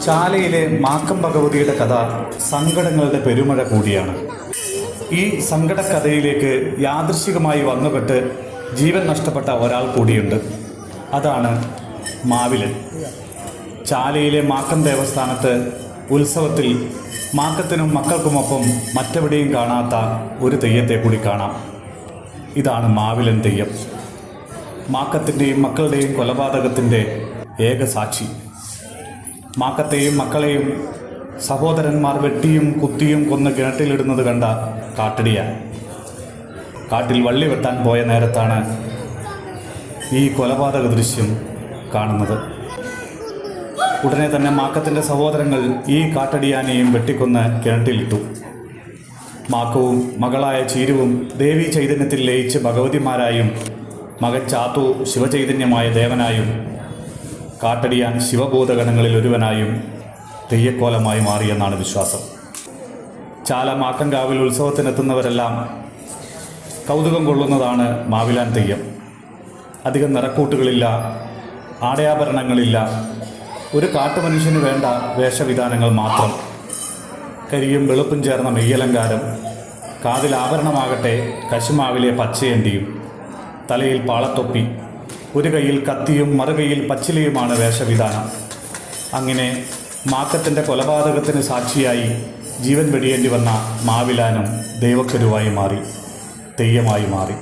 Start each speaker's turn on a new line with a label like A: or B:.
A: ചാലയിലെ മാക്കം ഭഗവതിയുടെ കഥ സങ്കടങ്ങളുടെ പെരുമഴ കൂടിയാണ്. ഈ സങ്കടക്കഥയിലേക്ക് യാദൃശ്ചികമായി വന്നുപെട്ട് ജീവൻ നഷ്ടപ്പെട്ട ഒരാൾ കൂടിയുണ്ട്. അതാണ് മാവിലൻ. ചാലയിലെ മാക്കം ദേവസ്ഥാനത്ത് ഉത്സവത്തിൽ മാക്കത്തിനും മക്കൾക്കുമൊപ്പം മറ്റെവിടെയും കാണാത്ത ഒരു തെയ്യത്തെ കൂടി കാണാം. ഇതാണ് മാവിലൻ തെയ്യം. മാക്കത്തിൻ്റെയും മക്കളുടെയും കൊലപാതകത്തിൻ്റെ ഏക സാക്ഷി. മാക്കത്തെയും മക്കളെയും സഹോദരന്മാർ വെട്ടിയും കുത്തിയും കൊന്ന് കിണറ്റിലിടുന്നത് കണ്ട കാട്ടടിയ കാട്ടിൽ വള്ളി വെട്ടാൻ പോയ നേരത്താണ് ഈ കൊലപാതക ദൃശ്യം കാണുന്നത്. ഉടനെ തന്നെ മാക്കത്തിൻ്റെ സഹോദരങ്ങൾ ഈ കാട്ടടിയാനെയും വെട്ടിക്കൊന്ന് കിണറ്റിലിട്ടു. മാക്കവും മകളായ ചീരുവും ദേവീ ചൈതന്യത്തിൽ ലയിച്ച് ഭഗവതിമാരായും മകൻ ചാത്തു ശിവചൈതന്യമായ ദേവനായും കാട്ടടിയാൻ ശിവഭൂതഗണങ്ങളിൽ ഒരുവനായും തെയ്യക്കോലമായി മാറിയെന്നാണ് വിശ്വാസം. ചാല മാക്കങ്കാവിൽ ഉത്സവത്തിനെത്തുന്നവരെല്ലാം കൗതുകം കൊള്ളുന്നതാണ് മാവിലാൻ തെയ്യം. അധികം നിറക്കൂട്ടുകളില്ല, ആടയാഭരണങ്ങളില്ല, ഒരു കാട്ടുമനുഷ്യന് വേണ്ട വേഷവിധാനങ്ങൾ മാത്രം. കരിയും വെളുപ്പും ചേർന്ന മെയ്യലങ്കാരം, കാതിൽ ആഭരണമാകട്ടെ കശുമാവിലെ പച്ചയണ്ടിയും, തലയിൽ പാളത്തൊപ്പി, ഒരു കൈയിൽ കത്തിയും മറുകൈയിൽ പച്ചിലയുമാണ് വേഷവിധാനം. അങ്ങനെ മാക്കത്തിൻ്റെ കൊലപാതകത്തിന് സാക്ഷിയായി ജീവൻ വെടിയേണ്ടി വന്ന മാവിലാനും ദൈവക്കരുവായി മാറി, തെയ്യമായി മാറി.